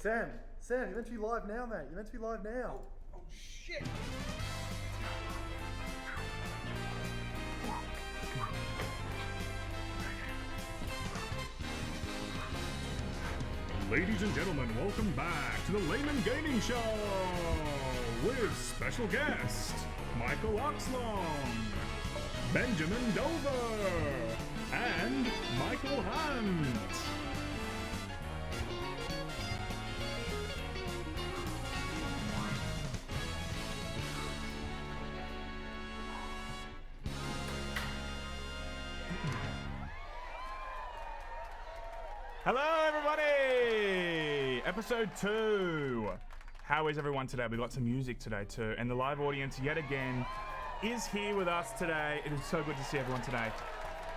Sam, you're meant to be live now, mate. You're meant to be live now. Oh shit! Ladies and gentlemen, welcome back to the Layman Gaming Show with special guest Michael Oxlong, Benjamin Dover, and Michael Hunt. Hello everybody! Episode 2. How is everyone today? We've got some music today too, and the live audience yet again is here with us today. It is so good to see everyone today.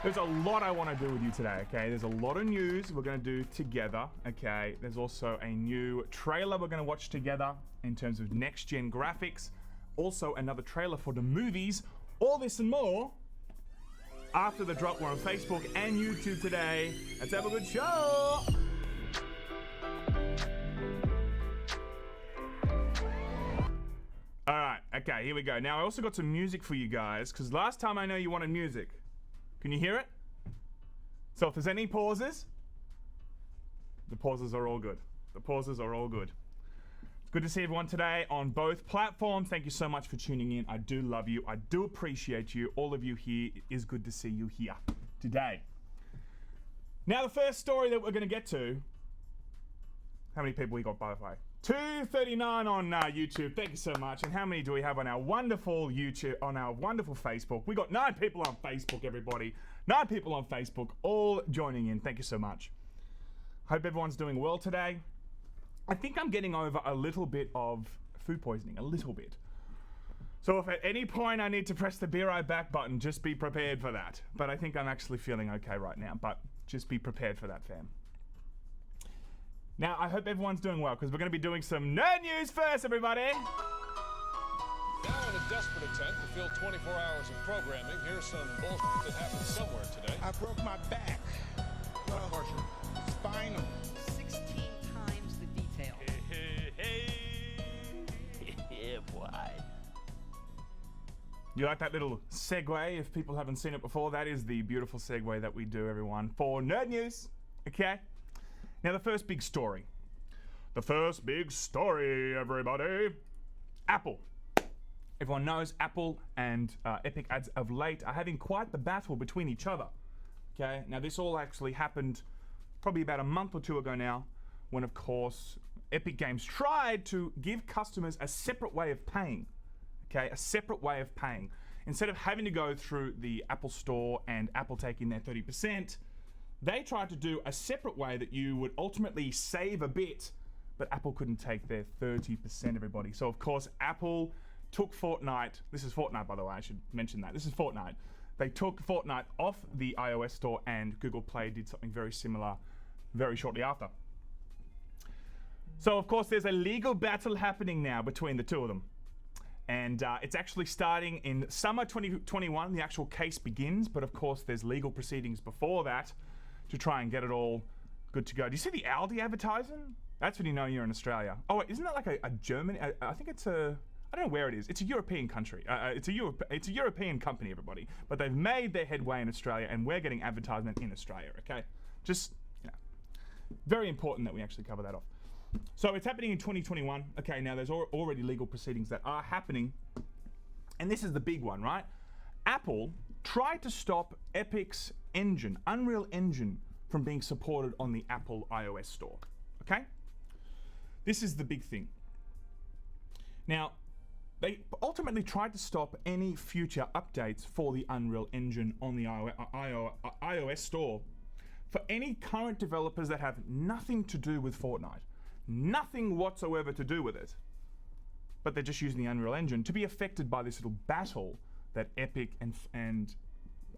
There's a lot I want to do with you today, okay? There's a lot of news we're going to do together, okay? There's also a new trailer we're going to watch together in terms of next-gen graphics. Also another trailer for the movies. All this and more after the drop. We're on Facebook and YouTube today. Let's have a good show. All right, okay, here we go. Now I also got some music for you guys, because last time I know you wanted music. Can you hear it? So if there's any pauses, the pauses are all good. The pauses are all good. It's good to see everyone today on both platforms. Thank you so much for tuning in. I do love you. I do appreciate you. All of you here. It is good to see you here today. Now the first story that we're going to get to. How many people we got, by the way? 239 on YouTube. Thank you so much. And how many do we have on our wonderful YouTube, on our wonderful Facebook? We got 9 people on Facebook, everybody. 9 people on Facebook, all joining in. Thank you so much. Hope everyone's doing well today. I think I'm getting over a little bit of food poisoning, a little bit. So if at any point I need to press the be right back button, just be prepared for that. But I think I'm actually feeling okay right now, but just be prepared for that, fam. Now, I hope everyone's doing well, because we're going to be doing some nerd news first, everybody. Now in a desperate attempt to fill 24 hours of programming, here's some bullshit that happened somewhere today. I broke my back. What portion? Spinal. 16 times the detail. Yeah, boy. You like that little segue? If people haven't seen it before, that is the beautiful segue that we do, everyone, for nerd news. Okay? Now, the first big story. The first big story, everybody. Apple. Everyone knows Apple and Epic as of late are having quite the battle between each other. Okay? Now, this all actually happened probably about a month or two ago now, when, of course, Epic Games tried to give customers a separate way of paying. Okay? A separate way of paying. Instead of having to go through the Apple Store and Apple taking their 30%, they tried to do a separate way that you would ultimately save a bit, but Apple couldn't take their 30%, everybody. So, of course, Apple took Fortnite. This is Fortnite, by the way, I should mention that. This is Fortnite. They took Fortnite off the iOS store, and Google Play did something very similar very shortly after. So, of course, there's a legal battle happening now between the two of them. And it's actually starting in summer 2021. The actual case begins, but of course, there's legal proceedings before that to try and get it all good to go. Do you see the Aldi advertising? That's when you know you're in Australia. Oh, wait, isn't that like a German? I think it's a, I don't know where it is. It's a European country. It's a European company, everybody. But they've made their headway in Australia, and we're getting advertisement in Australia, okay? Just, you know, very important that we actually cover that off. So it's happening in 2021. Okay, now there's already legal proceedings that are happening. And this is the big one, right? Apple tried to stop Epic's engine, Unreal Engine, from being supported on the Apple iOS store. Okay? This is the big thing. Now, they ultimately tried to stop any future updates for the Unreal Engine on the iOS store for any current developers that have nothing to do with Fortnite. Nothing whatsoever to do with it. But they're just using the Unreal Engine to be affected by this little battle that Epic and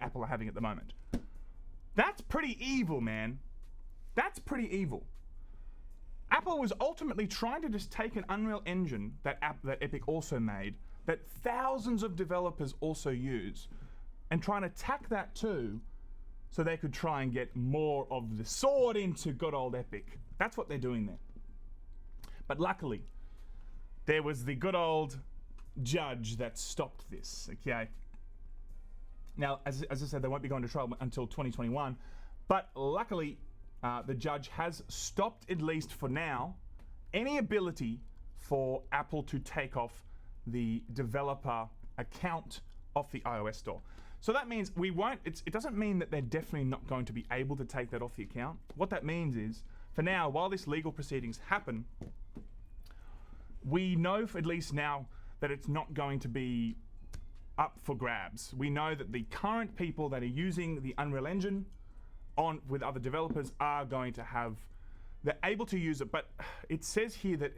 Apple are having at the moment. That's pretty evil, man. That's pretty evil. Apple was ultimately trying to just take an Unreal Engine that Epic also made, that thousands of developers also use, and try and attack that too, so they could try and get more of the sword into good old Epic. That's what they're doing there. But luckily, there was the good old judge that stopped this, okay? Now, as I said, they won't be going to trial until 2021, but luckily, the judge has stopped, at least for now, any ability for Apple to take off the developer account off the iOS store. So that means we won't, it doesn't mean that they're definitely not going to be able to take that off the account. What that means is, for now, while this legal proceedings happen, we know at least now that it's not going to be up for grabs. We know that the current people that are using the Unreal Engine on with other developers are going to have, they're able to use it, but it says here that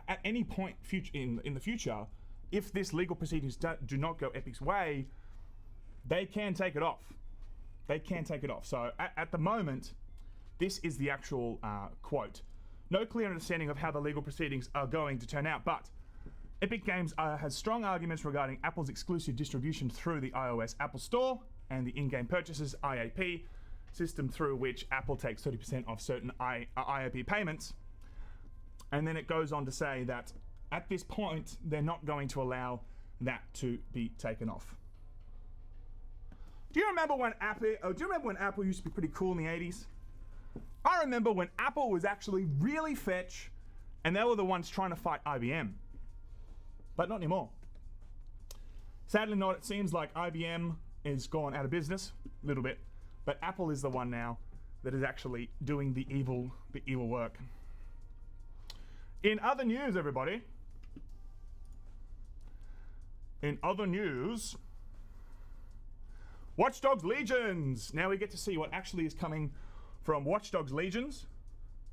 at any point in the future, if this legal proceedings do not go Epic's way, they can take it off. They can take it off. So at the moment, this is the actual quote. No clear understanding of how the legal proceedings are going to turn out, but Epic Games has strong arguments regarding Apple's exclusive distribution through the iOS Apple Store and the in-game purchases IAP system through which Apple takes 30% off certain IAP payments. And then it goes on to say that at this point, they're not going to allow that to be taken off. Do you remember when Apple used to be pretty cool in the 80s? I remember when Apple was actually really fetch, and they were the ones trying to fight IBM. But not anymore. Sadly not, it seems like IBM is gone out of business, a little bit, but Apple is the one now that is actually doing the evil work. In other news, everybody, Watch Dogs Legions. Now we get to see what actually is coming from Watch Dogs Legions.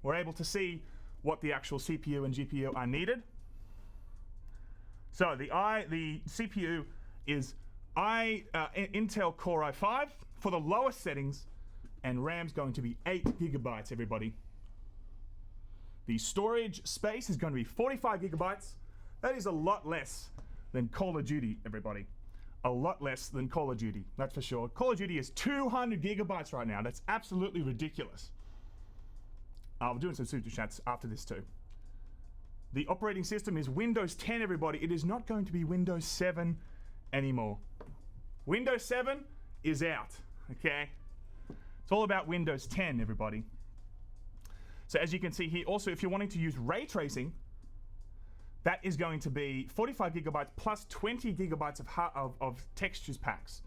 We're able to see what the actual CPU and GPU are needed. So the CPU is Intel Core i5 for the lowest settings, and RAM's going to be 8 gigabytes, everybody. The storage space is going to be 45 gigabytes. That is a lot less than Call of Duty, everybody. A lot less than Call of Duty, that's for sure. Call of Duty is 200 gigabytes right now. That's absolutely ridiculous. I'll be doing some super chats after this too. The operating system is Windows 10, everybody. It is not going to be Windows 7 anymore. Windows 7 is out, okay? It's all about Windows 10, everybody. So as you can see here, also, if you're wanting to use ray tracing, that is going to be 45 gigabytes plus 20 gigabytes of textures packs.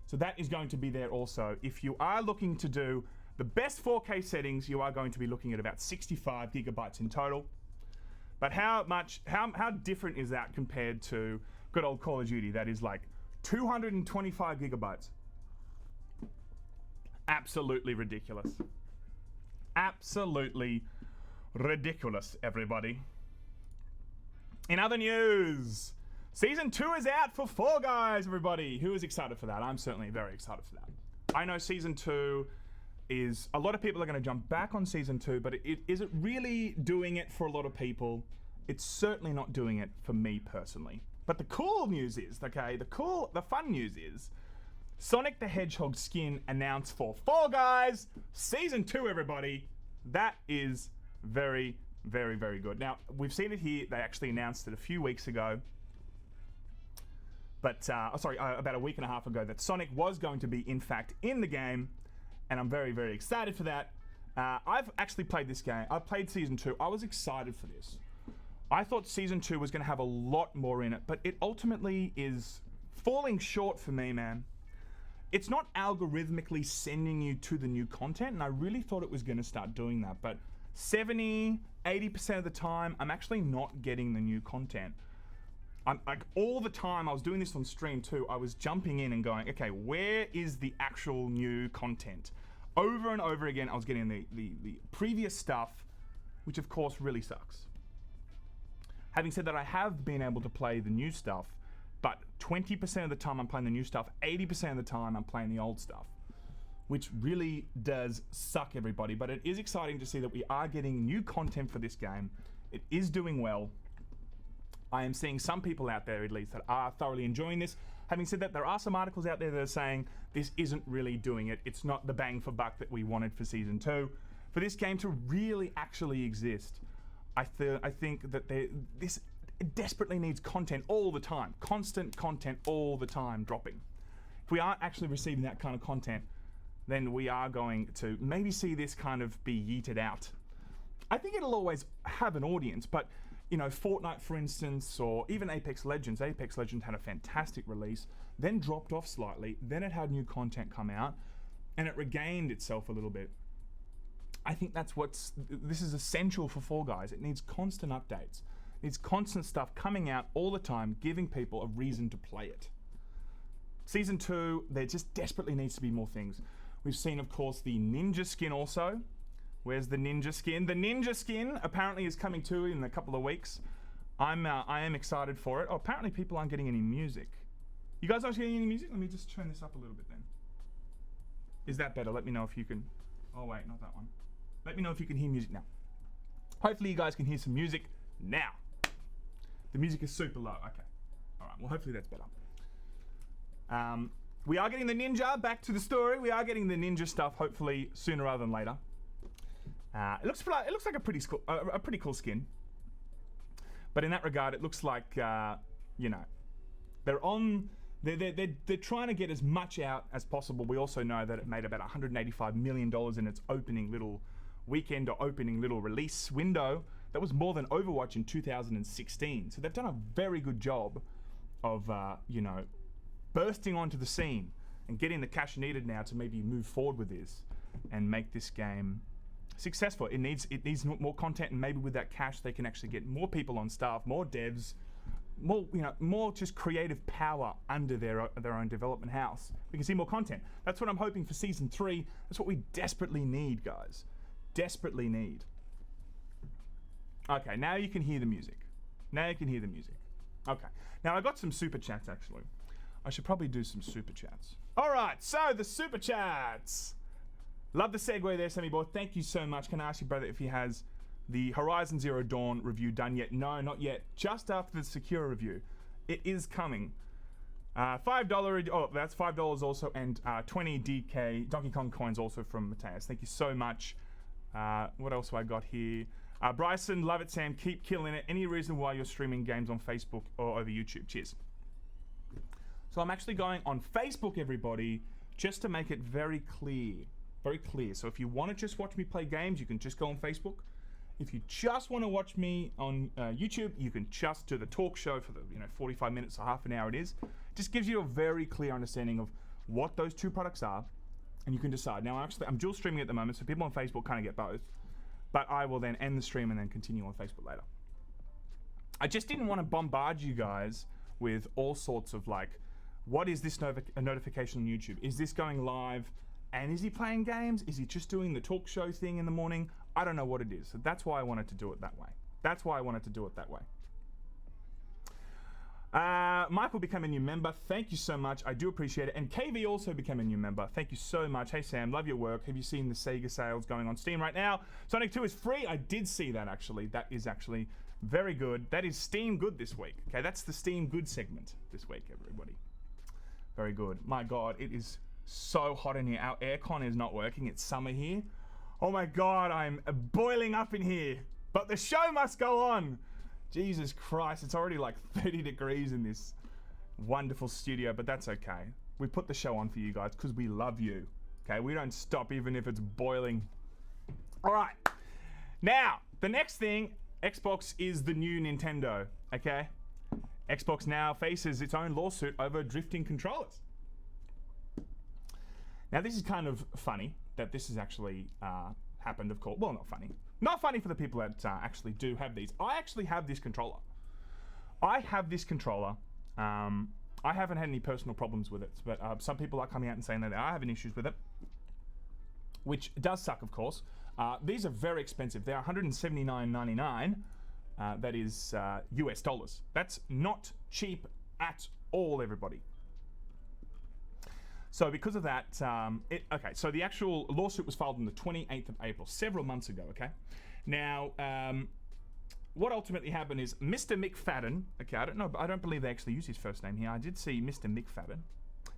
So that is going to be there also. If you are looking to do the best 4K settings, you are going to be looking at about 65 gigabytes in total. But how different is that compared to good old Call of Duty? That is like 225 gigabytes. Absolutely ridiculous. Absolutely ridiculous, everybody. In other news, Season 2 is out for Fall Guys, everybody. Who is excited for that? I'm certainly very excited for that. I know Season 2 is, a lot of people are going to jump back on Season 2, but is it really doing it for a lot of people? It's certainly not doing it for me personally. But the cool news is, okay, the fun news is, Sonic the Hedgehog skin announced for Fall Guys Season 2, everybody. That is very, very, very good. Now, we've seen it here. They actually announced it a few weeks ago. But, about a week and a half ago, that Sonic was going to be, in fact, in the game. And I'm very, very excited for that. I've actually played this game. I've played Season 2. I was excited for this. I thought Season 2 was going to have a lot more in it, but it ultimately is falling short for me, man. It's not algorithmically sending you to the new content, and I really thought it was going to start doing that. But 70, 80% of the time, I'm actually not getting the new content. I'm like, all the time, I was doing this on stream too, I was jumping in and going, okay, where is the actual new content? Over and over again, I was getting the previous stuff, which of course really sucks. Having said that, I have been able to play the new stuff, but 20% of the time I'm playing the new stuff, 80% of the time I'm playing the old stuff, which really does suck, everybody. But it is exciting to see that we are getting new content for this game. It is doing well. I am seeing some people out there, at least, that are thoroughly enjoying this. Having said that, there are some articles out there that are saying this isn't really doing it. It's not the bang for buck that we wanted for Season 2. For this game to really actually exist, I think that this desperately needs content all the time. Constant content all the time dropping. If we aren't actually receiving that kind of content, then we are going to maybe see this kind of be yeeted out. I think it'll always have an audience, but you know, Fortnite, for instance, or even Apex Legends. Apex Legends had a fantastic release, then dropped off slightly, then it had new content come out, and it regained itself a little bit. I think this is essential for Fall Guys. It needs constant updates. It needs constant stuff coming out all the time, giving people a reason to play it. Season 2, there just desperately needs to be more things. We've seen, of course, the Ninja skin also. Where's the Ninja skin? The Ninja skin apparently is coming too in a couple of weeks. I am excited for it. Oh, apparently people aren't getting any music. You guys aren't getting any music? Let me just turn this up a little bit then. Is that better? Let me know if you can. Oh wait, not that one. Let me know if you can hear music now. Hopefully you guys can hear some music now. The music is super low. Okay. All right. Well, hopefully that's better. We are getting the Ninja. Back to the story. We are getting the Ninja stuff. Hopefully sooner rather than later. It looks like a pretty cool skin. But in that regard, it looks like you know, they're trying to get as much out as possible. We also know that it made about $185 million in its opening little weekend or opening little release window. That was more than Overwatch in 2016. So they've done a very good job of you know, bursting onto the scene and getting the cash needed now to maybe move forward with this and make this game successful. It needs more content, and maybe with that cash they can actually get more people on staff, more devs, more just creative power under their own development house. We can see more content. That's what I'm hoping for season 3. That's what we desperately need, guys. Desperately need. Okay, now you can hear the music. Now you can hear the music. Okay. Now I got some super chats actually. I should probably do some super chats. All right, so the super chats. Love the segue there, Sammy Boy. Thank you so much. Can I ask you, brother, if he has the Horizon Zero Dawn review done yet? No, not yet. Just after the Secure review. It is coming. $5. Oh, that's $5 also, and 20 DK Donkey Kong coins also from Mateus. Thank you so much. What else have I got here? Bryson, love it, Sam. Keep killing it. Any reason why you're streaming games on Facebook or over YouTube? Cheers. So I'm actually going on Facebook, everybody, just to make it very clear. Very clear. So if you want to just watch me play games, you can just go on Facebook. If you just want to watch me on YouTube, you can just do the talk show for the 45 minutes or half an hour it is. Just gives you a very clear understanding of what those two products are, and you can decide. Now, actually, I'm dual streaming at the moment, so people on Facebook kind of get both. But I will then end the stream and then continue on Facebook later. I just didn't want to bombard you guys with all sorts of like, what is this notification on YouTube? Is this going live? And is he playing games? Is he just doing the talk show thing in the morning? I don't know what it is. So that's why I wanted to do it that way. That's why I wanted to do it that way. Michael became a new member. Thank you so much. I do appreciate it. And KV also became a new member. Thank you so much. Hey, Sam, love your work. Have you seen the Sega sales going on Steam right now? Sonic 2 is free. I did see that, actually. That is actually very good. That is Steam Good this week. Okay, that's the Steam Good segment this week, everybody. Very good. My God, it is so hot in here. Our aircon is not working. It's summer here. Oh my God, I'm boiling up in here. But the show must go on. Jesus Christ, it's already like 30 degrees in this wonderful studio, but that's okay. We put the show on for you guys because we love you. Okay, we don't stop even if it's boiling. All right. Now, the next thing, Xbox is the new Nintendo, okay? Xbox now faces its own lawsuit over drifting controllers. Now, this is kind of funny that this has actually happened, of course. Well, not funny. Not funny for the people that actually do have these. I actually have this controller. I have this controller. I haven't had any personal problems with it, but some people are coming out and saying that they are having issues with it, which does suck, of course. These are very expensive. They're $179.99. That is US dollars. That's not cheap at all, everybody. So because of that, okay, so the actual lawsuit was filed on the 28th of April, several months ago, okay? Now, what ultimately happened is Mr. McFadden, okay, I don't believe they actually used his first name here. I did see Mr. McFadden.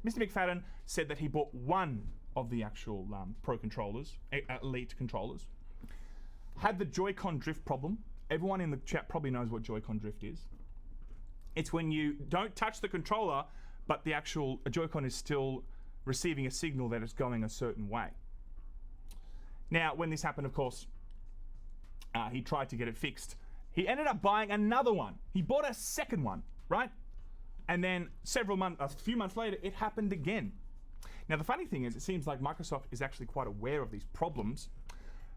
Mr. McFadden said that he bought one of the actual Pro controllers, Elite controllers, had the Joy-Con drift problem, everyone in the chat probably knows what Joy-Con drift is. It's when you don't touch the controller, but the actual Joy-Con is still receiving a signal that it's going a certain way. Now, when this happened, of course, he tried to get it fixed. He ended up buying another one. He bought a second one, right? And then a few months later, it happened again. Now, the funny thing is, it seems like Microsoft is actually quite aware of these problems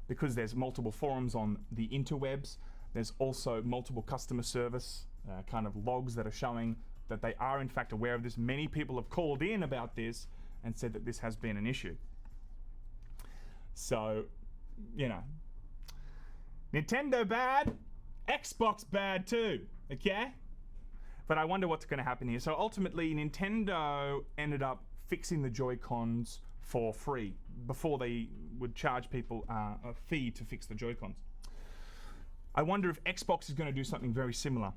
because there's multiple forums on the interwebs. There's also multiple customer service kind of logs that are showing that they are in fact aware of this. Many people have called in about this and said that this has been an issue. So, you know, Nintendo bad, Xbox bad too, okay? But I wonder what's going to happen here. So ultimately, Nintendo ended up fixing the Joy-Cons for free before they would charge people a fee to fix the Joy-Cons. I wonder if Xbox is going to do something very similar.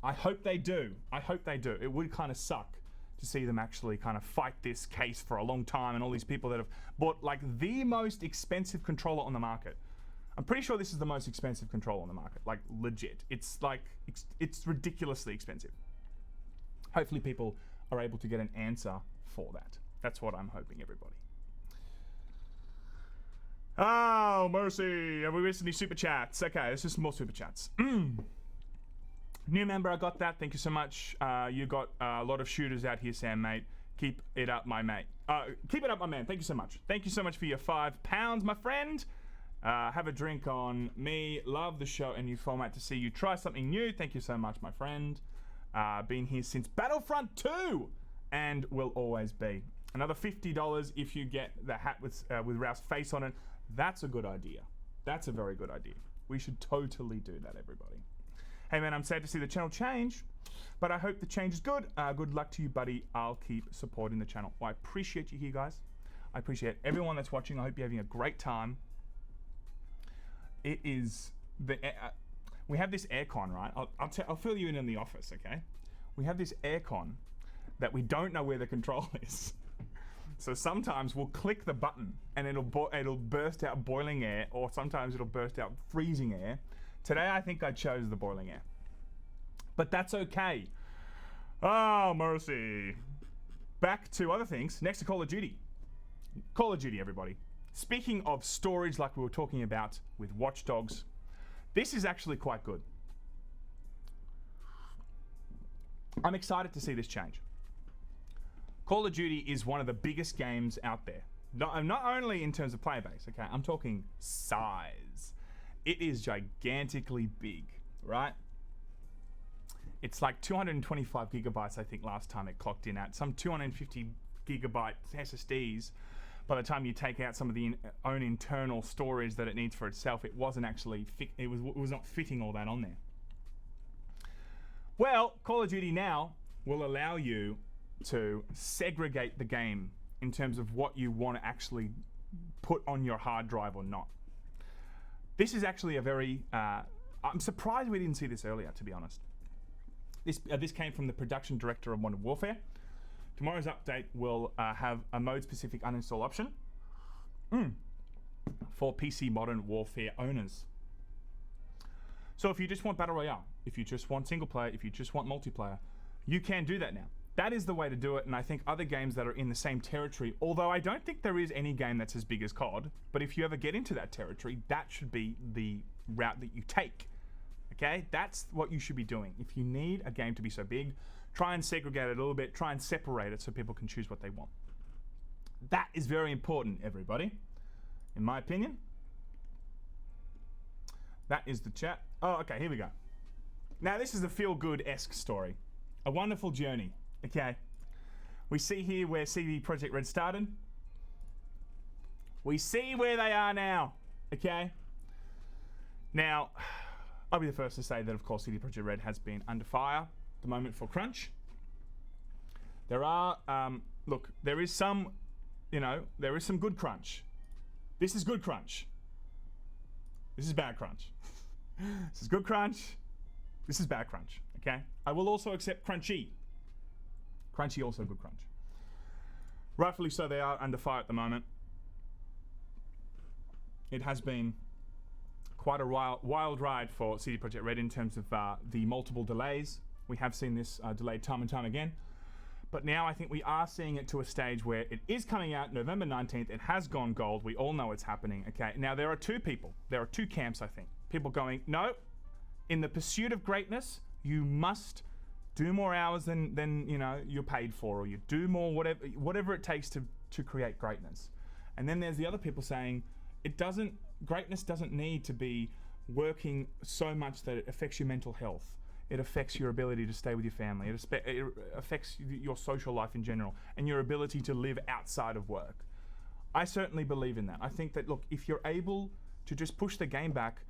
I hope they do. I hope they do. It would kind of suck to see them actually kind of fight this case for a long time, and all these people that have bought like the most expensive controller on the market. I'm pretty sure this is the most expensive controller on the market, like legit. It's like, it's ridiculously expensive. Hopefully people are able to get an answer for that. That's what I'm hoping, everybody. Oh, mercy. Have we missed any super chats? Okay, let's do some more super chats. New member, I got that. Thank you so much. You got a lot of shooters out here, Sam, mate. Keep it up, my mate. Keep it up, my man. Thank you so much. Thank you so much for your £5, my friend. Have a drink on me. Love the show and new format to see you try something new. Thank you so much, my friend. Been here since Battlefront 2 and will always be. Another $50 if you get the hat with Ralph's face on it. That's a good idea. That's a very good idea. We should totally do that, everybody. Hey man, I'm sad to see the channel change, but I hope the change is good. Good luck to you, buddy. I'll keep supporting the channel. Well, I appreciate you here, guys. I appreciate everyone that's watching. I hope you're having a great time. It is we have this aircon, right? I'll fill you in the office, okay? We have this aircon that we don't know where the control is. So sometimes we'll click the button and it'll burst out boiling air, or sometimes it'll burst out freezing air. Today I think I chose the boiling air, but that's okay. Oh, mercy. Back to other things. Next to Call of Duty. Call of Duty, everybody. Speaking of storage, like we were talking about with Watch Dogs, this is actually quite good. I'm excited to see this change. Call of Duty is one of the biggest games out there. Not only in terms of player base, okay? I'm talking size. It is gigantically big, right? It's like 225 gigabytes, I think, last time it clocked in at. Some 250 gigabyte SSDs. By the time you take out some of the own internal storage that it needs for itself, it wasn't actually it was not fitting all that on there. Well, Call of Duty now will allow you to segregate the game in terms of what you want to actually put on your hard drive or not. This is actually a very I'm surprised we didn't see this earlier, to be honest. This came from the production director of Modern Warfare. Tomorrow's update will have a mode-specific uninstall option for PC Modern Warfare owners. So if you just want Battle Royale, if you just want single player, if you just want multiplayer, you can do that now. That is the way to do it, and I think other games that are in the same territory, although I don't think there is any game that's as big as COD, but if you ever get into that territory, that should be the route that you take. Okay? That's what you should be doing. If you need a game to be so big, try and segregate it a little bit, try and separate it so people can choose what they want. That is very important, everybody, in my opinion. That is the chat. Oh, okay, here we go. Now, this is a feel-good-esque story. A wonderful journey, okay? We see here where CD Projekt Red started. We see where they are now, okay? Now, I'll be the first to say that, of course, CD Projekt Red has been under fire at the moment for crunch. There are, look, there is some, there is some good crunch. This is good crunch. This is bad crunch. This is good crunch. This is bad crunch, okay? I will also accept crunchy. Crunchy also good crunch. Rightfully so, they are under fire at the moment. It has been quite a wild ride for CD Projekt Red in terms of the multiple delays. We have seen this delayed time and time again. But now I think we are seeing it to a stage where it is coming out November 19th. It has gone gold. We all know it's happening. Okay. Now there are two camps, I think. People going, no, in the pursuit of greatness, you must do more hours than you're paid for, or you do more whatever it takes to create greatness. And then there's the other people saying greatness doesn't need to be working so much that it affects your mental health. It affects your ability to stay with your family. It affects your social life in general and your ability to live outside of work. I certainly believe in that. I think that, look, if you're able to just push the game back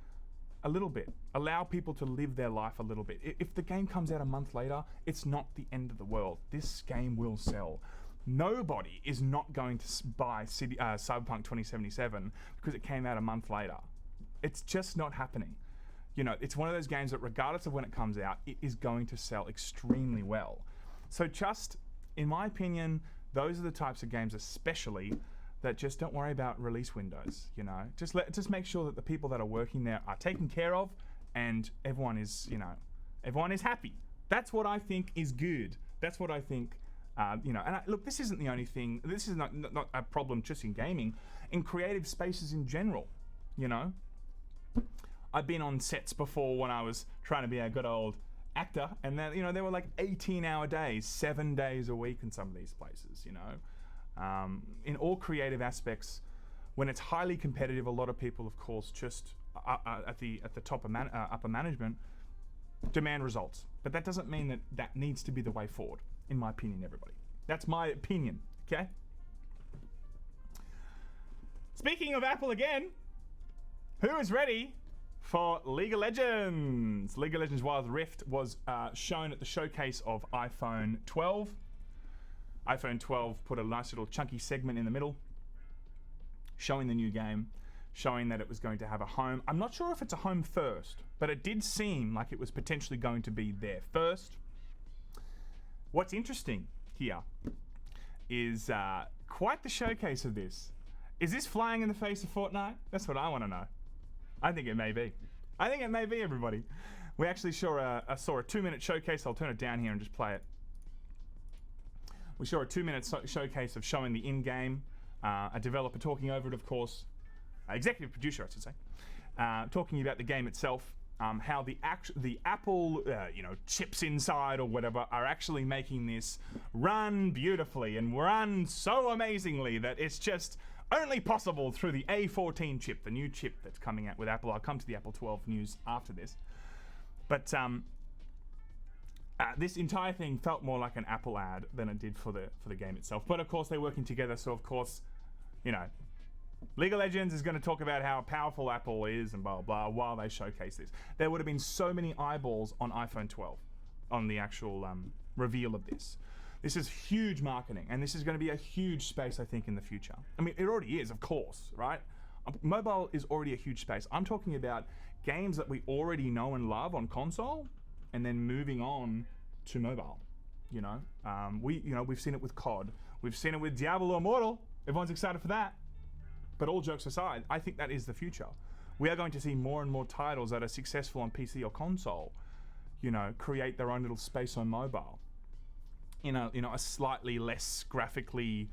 a little bit, allow people to live their life a little bit. If the game comes out a month later, it's not the end of the world. This game will sell. Nobody is not going to buy Cyberpunk 2077 because it came out a month later. It's just not happening. It's one of those games that regardless of when it comes out, it is going to sell extremely well. So just, in my opinion, those are the types of games especially that just don't worry about release windows, Just make sure that the people that are working there are taken care of and everyone is happy. That's what I think is good. That's what I think, look, this isn't the only thing. This is not a problem just in gaming, in creative spaces in general, I've been on sets before when I was trying to be a good old actor, and then there were like 18-hour days, 7 days a week in some of these places. In all creative aspects, when it's highly competitive, a lot of people, of course, just at the top of upper management demand results. But that doesn't mean that needs to be the way forward, in my opinion, everybody. That's my opinion. Okay. Speaking of Apple again, who is ready for League of Legends? League of Legends Wild Rift was shown at the showcase of iPhone 12. iPhone 12 put a nice little chunky segment in the middle, showing the new game, showing that it was going to have a home. I'm not sure if it's a home first, but it did seem like it was potentially going to be there first. What's interesting here is quite the showcase of this. Is this flying in the face of Fortnite? That's what I want to know. I think it may be. I think it may be, everybody. We actually saw a 2-minute showcase. I'll turn it down here and just play it. We saw a 2-minute showcase of showing the in-game, a developer talking over it, of course, executive producer, I should say, talking about the game itself, how the Apple, chips inside or whatever are actually making this run beautifully and run so amazingly that it's just only possible through the A14 chip, the new chip that's coming out with Apple. I'll come to the Apple 12 news after this. But this entire thing felt more like an Apple ad than it did for the game itself. But of course, they're working together, so of course, League of Legends is going to talk about how powerful Apple is and blah, blah, blah, while they showcase this. There would have been so many eyeballs on iPhone 12 on the actual reveal of this. This is huge marketing, and this is going to be a huge space, I think, in the future. I mean, it already is, of course, right? Mobile is already a huge space. I'm talking about games that we already know and love on console, and then moving on to mobile. We've seen it with COD. We've seen it with Diablo Immortal. Everyone's excited for that. But all jokes aside, I think that is the future. We are going to see more and more titles that are successful on PC or console, create their own little space on mobile. A slightly less graphically,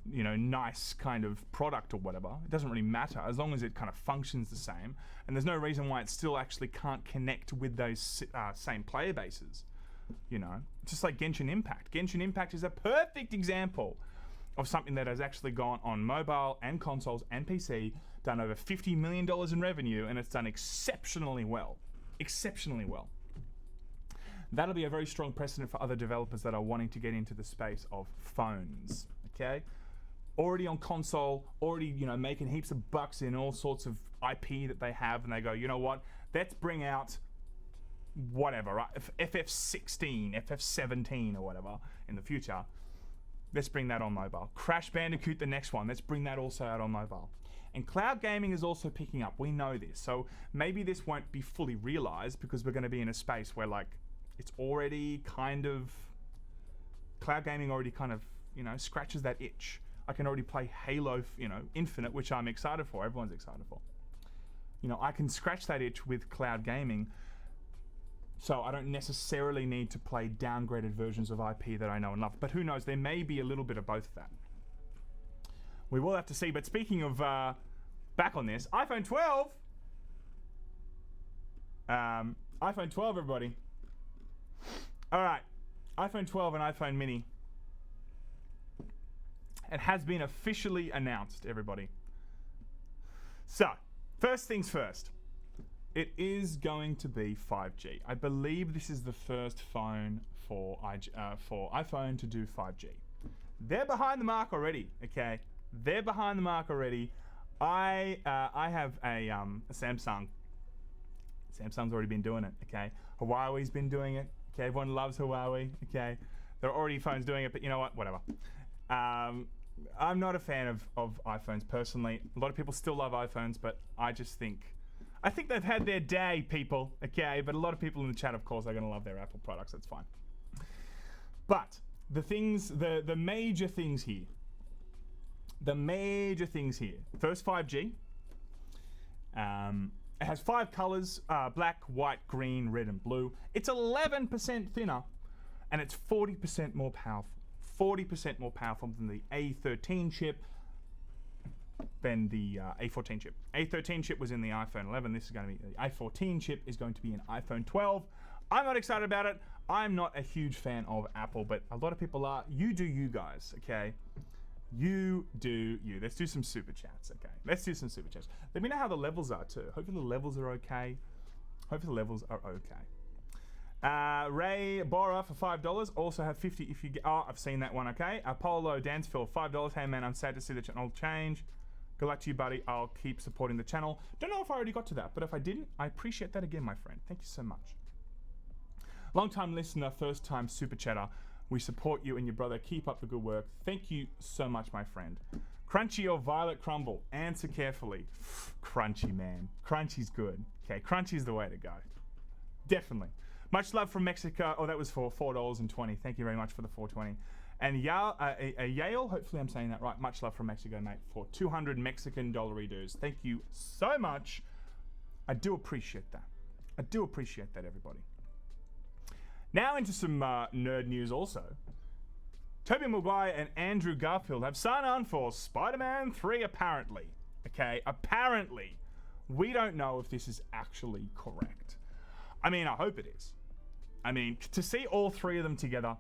nice kind of product or whatever. It doesn't really matter as long as it kind of functions the same. And there's no reason why it still actually can't connect with those same player bases. Just like Genshin Impact. Genshin Impact is a perfect example of something that has actually gone on mobile and consoles and PC, done over $50 million in revenue, and it's done exceptionally well. Exceptionally well. That'll be a very strong precedent for other developers that are wanting to get into the space of phones, okay? Already on console, already, making heaps of bucks in all sorts of IP that they have, and they go, you know what? Let's bring out whatever, right? FF16, FF17 or whatever in the future. Let's bring that on mobile. Crash Bandicoot, the next one. Let's bring that also out on mobile. And cloud gaming is also picking up. We know this. So maybe this won't be fully realized because we're going to be in a space where, it's already kind of... Cloud gaming already kind of, scratches that itch. I can already play Halo, Infinite, which I'm excited for. Everyone's excited for. You know, I can scratch that itch with cloud gaming, so I don't necessarily need to play downgraded versions of IP that I know and love. But who knows, there may be a little bit of both of that. We will have to see. But speaking of back on this, iPhone 12. iPhone 12, everybody. All right, iPhone 12 and iPhone mini. It has been officially announced, everybody. So, first things first. It is going to be 5G. I believe this is the first phone for iPhone to do 5G. They're behind the mark already, okay? They're behind the mark already. I have a Samsung. Samsung's already been doing it, okay? Huawei's been doing it, okay? Everyone loves Huawei, okay? There are already phones doing it, but you know what? Whatever. I'm not a fan of iPhones personally. A lot of people still love iPhones, but I think they've had their day, people, okay? But a lot of people in the chat, of course, are going to love their Apple products. That's fine. But the major things here. First, 5G. It has 5 colors, black, white, green, red, and blue. It's 11% thinner, and it's 40% more powerful. 40% more powerful than the A13 chip, than the A14 chip. A13 chip was in the iPhone 11. This is going to be the A14 chip is going to be an iPhone 12. I'm not excited about it. I'm not a huge fan of Apple, but a lot of people are. You do you guys, okay? You do you. Let's do some super chats, okay? Let's do some super chats. Let me know how the levels are too. Hopefully the levels are okay. Ray Bora for $5. Also have 50 if you get. Oh, I've seen that one, okay? Apollo Dansfield, $5. Hey man, I'm sad to see the channel change. Good luck to you, buddy. I'll keep supporting the channel. Don't know if I already got to that, but if I didn't, I appreciate that again, my friend. Thank you so much. Long time listener, first time super chatter. We support you and your brother. Keep up the good work. Thank you so much, my friend. Crunchy or Violet Crumble? Answer carefully. Crunchy, man. Crunchy's good. Okay, Crunchy's the way to go. Definitely. Much love from Mexico. Oh, that was for $4.20. Thank you very much for the $4.20. And Yale, hopefully I'm saying that right. Much love from Mexico, mate, for 200 Mexican dollary dues. Thank you so much. I do appreciate that. I do appreciate that, everybody. Now into some nerd news also. Tobey Maguire and Andrew Garfield have signed on for SpiderMan 3 apparently. Okay, apparently. We don't know if this is actually correct. I mean, I hope it is. I mean, to see all 3 of them together,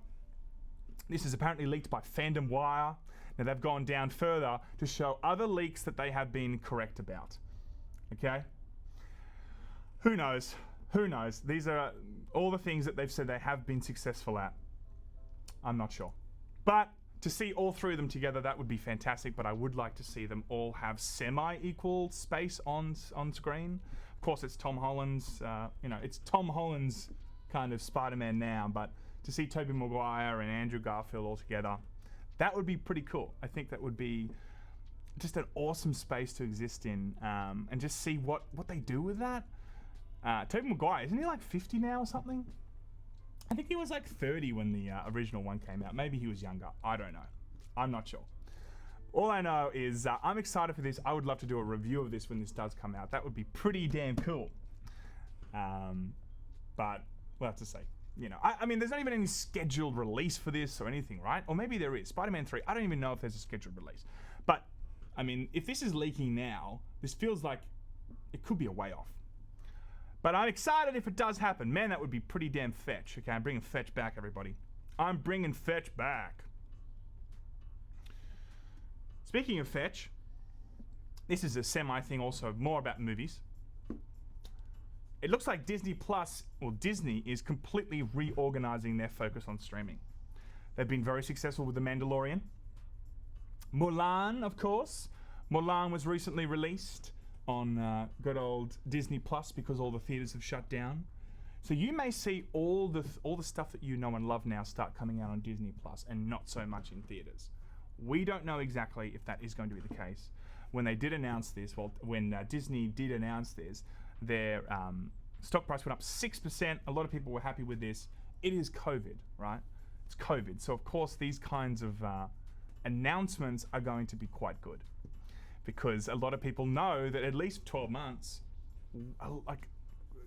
this is apparently leaked by Fandom Wire. Now they've gone down further to show other leaks that they have been correct about. Okay? Who knows? Who knows? These are all the things that they've said they have been successful at. I'm not sure. But to see all 3 of them together, that would be fantastic, but I would like to see them all have semi-equal space on screen. Of course, it's Tom Holland's, it's Tom Holland's kind of Spider-Man now, but to see Tobey Maguire and Andrew Garfield all together, that would be pretty cool. I think that would be just an awesome space to exist in, and just see what they do with that. Tobey Maguire, isn't he like 50 now or something? I think he was like 30 when the original one came out. Maybe he was younger. I don't know. I'm not sure. All I know is I'm excited for this. I would love to do a review of this when this does come out. That would be pretty damn cool. But we'll have to see. You know, I mean, there's not even any scheduled release for this or anything, right? Or maybe there is. Spider-Man 3, I don't even know if there's a scheduled release. But, I mean, if this is leaking now, this feels like it could be a way off. But I'm excited if it does happen. Man, that would be pretty damn fetch. Okay, I'm bringing fetch back, everybody. I'm bringing fetch back. Speaking of fetch, this is a semi thing also, more about movies. It looks like Disney is completely reorganizing their focus on streaming. They've been very successful with The Mandalorian. Mulan, of course. Mulan was recently released on good old Disney Plus because all the theaters have shut down. So you may see all the stuff that you know and love now start coming out on Disney Plus and not so much in theaters. We don't know exactly if that is going to be the case. When they did announce this, when Disney did announce this, their stock price went up 6%. A lot of people were happy with this. It is COVID, right? It's COVID. So of course these kinds of announcements are going to be quite good, because a lot of people know that at least 12 months like,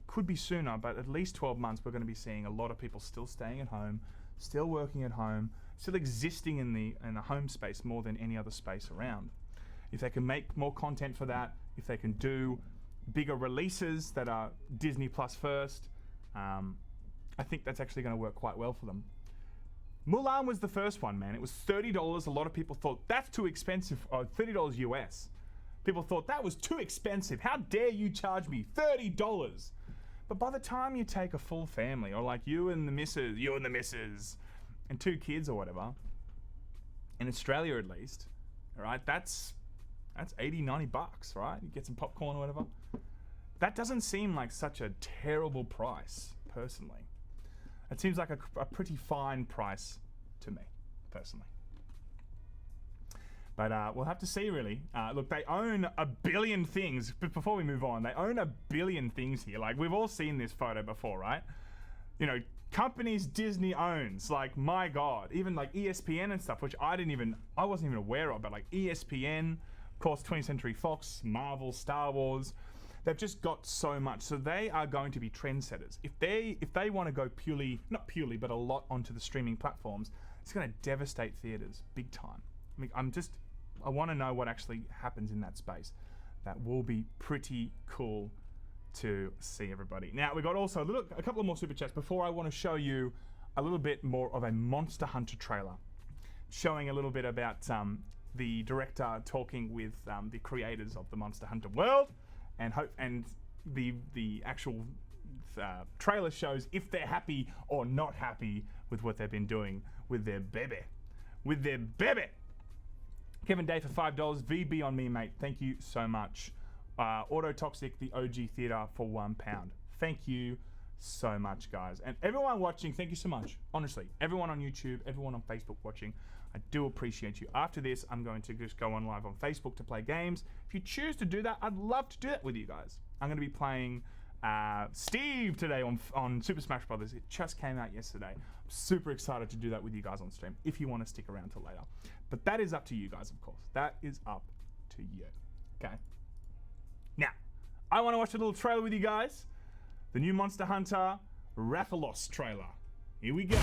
could be sooner, but at least 12 months, we're going to be seeing a lot of people still staying at home, still working at home, still existing in the home space more than any other space around. If they can make more content for that, if they can do bigger releases that are Disney Plus first, I think that's actually going to work quite well for them. Mulan was the first one, man. It was $30. A lot of people thought that's too expensive. $30 US. People thought that was too expensive. How dare you charge me $30? But by the time you take a full family, or like you and the missus, and 2 kids or whatever, in Australia at least, all right, that's $80, $90, right? You get some popcorn or whatever. That doesn't seem like such a terrible price, personally. It seems like a pretty fine price to me, personally. But we'll have to see, really. Look, they own a billion things. But before we move on, they own a billion things here. Like, we've all seen this photo before, right? You know, companies Disney owns, like, my God. Even like ESPN and stuff, which I wasn't even aware of. But like ESPN, of course, 20th Century Fox, Marvel, Star Wars. They've just got so much. So they are going to be trendsetters. If they want to go not purely, but a lot onto the streaming platforms, it's going to devastate theaters big time. I mean, I want to know what actually happens in that space. That will be pretty cool to see, everybody. Now, we got also a couple of more super chats before I want to show you a little bit more of a Monster Hunter trailer, showing a little bit about the director talking with the creators of the Monster Hunter world, and the actual trailer shows if they're happy or not happy with what they've been doing with their baby. Kevin Day for $5. VB on me, mate. Thank you so much. Autotoxic, the OG Theatre for £1. Thank you so much, guys. And everyone watching, thank you so much. Honestly, everyone on YouTube, everyone on Facebook watching, I do appreciate you. After this, I'm going to just go on live on Facebook to play games. If you choose to do that, I'd love to do that with you guys. I'm going to be playing Steve today on Super Smash Brothers. It just came out yesterday. I'm super excited to do that with you guys on stream, if you want to stick around till later. But that is up to you guys, of course. That is up to you. Okay? Now, I want to watch a little trailer with you guys. The new Monster Hunter Rathalos trailer. Here we go.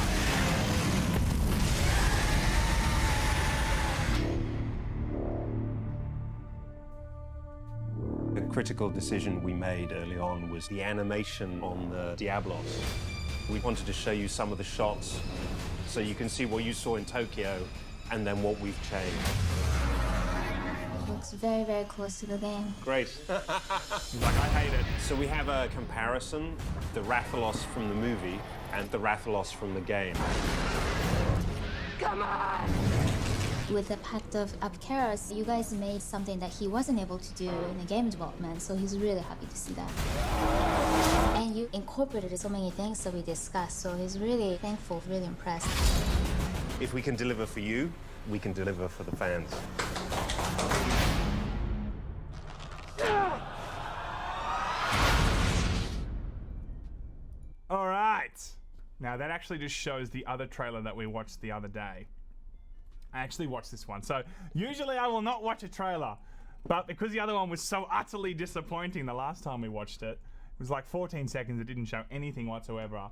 A critical decision we made early on was the animation on the Diablos. We wanted to show you some of the shots so you can see what you saw in Tokyo and then what we've changed. Looks very, very close to the game. Great. He's like, I hate it. So we have a comparison, the Rathalos from the movie and the Rathalos from the game. Come on! With the Pact of Apkaros, you guys made something that he wasn't able to do in the game development, so he's really happy to see that. And you incorporated so many things that we discussed, so he's really thankful, really impressed. If we can deliver for you, we can deliver for the fans. All right. Now, that actually just shows the other trailer that we watched the other day. I actually watched this one. So usually I will not watch a trailer, but because the other one was so utterly disappointing the last time we watched it, it was like 14 seconds, it didn't show anything whatsoever.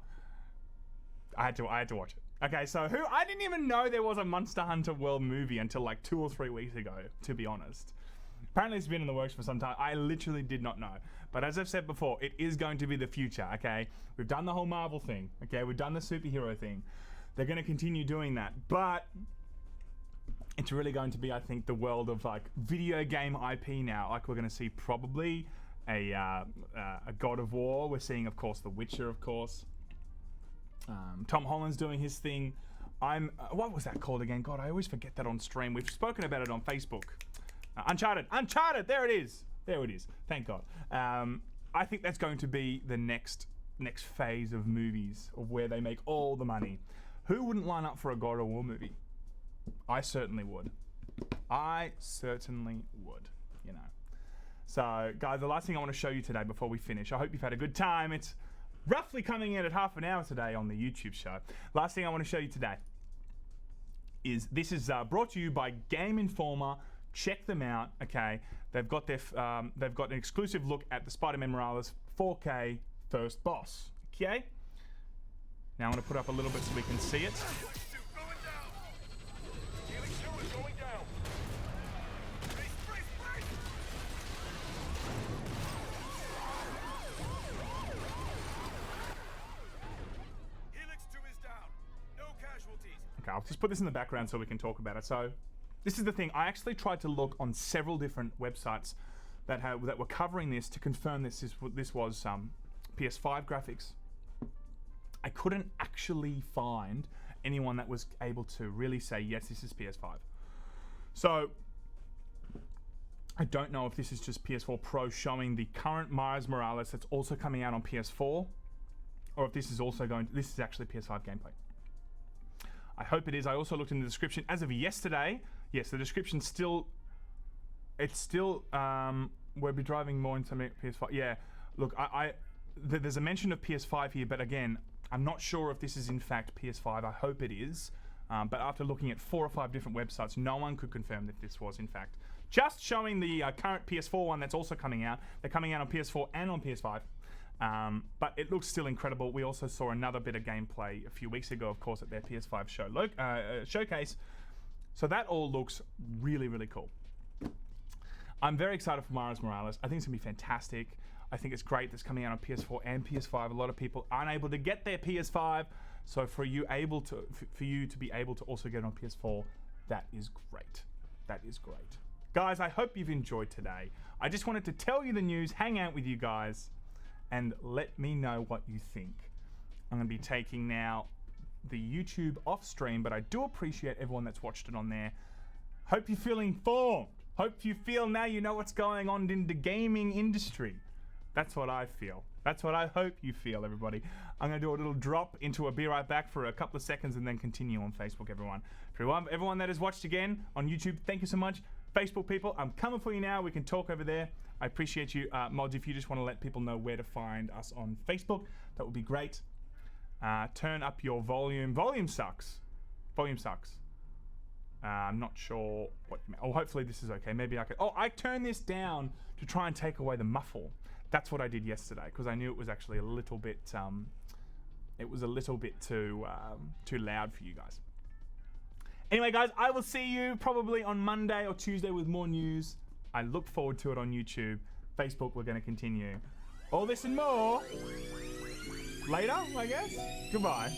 I had to watch it. Okay, so I didn't even know there was a Monster Hunter World movie until like 2 or 3 weeks ago, to be honest. Apparently it's been in the works for some time. I literally did not know. But as I've said before, it is going to be the future, okay? We've done the whole Marvel thing, okay? We've done the superhero thing. They're going to continue doing that. But it's really going to be, I think, the world of like video game IP now. Like, we're going to see probably a God of War. We're seeing, of course, The Witcher, of course. Tom Holland's doing his thing. What was that called again? God, I always forget that on stream. We've spoken about it on Facebook. Uncharted. There it is. Thank God. I think that's going to be the next phase of movies, of where they make all the money. Who wouldn't line up for a God of War movie? I certainly would. You know. So, guys, the last thing I want to show you today before we finish. I hope you've had a good time. It's roughly coming in at half an hour today on the YouTube show. Last thing I want to show you today is this is brought to you by Game Informer check them out. Okay, they've got an exclusive look at the Spider-Man Morales 4K first boss. Okay. Now I'm gonna put up a little bit so we can see it. Okay, I'll just put this in the background so we can talk about it. So, this is the thing. I actually tried to look on several different websites that were covering this to confirm this was PS5 graphics. I couldn't actually find anyone that was able to really say yes, this is PS5. So, I don't know if this is just PS4 Pro showing the current Miles Morales that's also coming out on PS4, or if this is also this is actually PS5 gameplay. I hope it is. I also looked in the description as of yesterday. Yes, the description still. It's still. We'll be driving more into PS5. Yeah, look, there's a mention of PS5 here, but again, I'm not sure if this is in fact PS5. I hope it is. But after looking at 4 or 5 different websites, no one could confirm that this was in fact just showing the current PS4 one that's also coming out. They're coming out on PS4 and on PS5. But it looks still incredible. We also saw another bit of gameplay a few weeks ago, of course, at their PS5 showcase. So that all looks really, really cool. I'm very excited for Miles Morales. I think it's going to be fantastic. I think it's great that's coming out on PS4 and PS5. A lot of people aren't able to get their PS5. So for you to be able to also get it on PS4, that is great. That is great. Guys, I hope you've enjoyed today. I just wanted to tell you the news, hang out with you guys, and let me know what you think. I'm going to be taking now the YouTube off stream, but I do appreciate everyone that's watched it on there. Hope you feel informed. Hope you feel now you know what's going on in the gaming industry. That's what I feel. That's what I hope you feel, everybody. I'm going to do a little drop into a Be Right Back for a couple of seconds and then continue on Facebook, everyone. For everyone that has watched again on YouTube, thank you so much. Facebook people, I'm coming for you now. We can talk over there. I appreciate you. Mods, if you just want to let people know where to find us on Facebook, that would be great. Turn up your volume. Volume sucks. Volume sucks. I'm not sure what you mean. Oh, hopefully this is okay. Maybe I could. Oh, I turned this down to try and take away the muffle. That's what I did yesterday because I knew it was actually a little bit. It was a little bit too loud for you guys. Anyway, guys, I will see you probably on Monday or Tuesday with more news. I look forward to it on YouTube. Facebook, we're going to continue. All this and more later, I guess. Goodbye.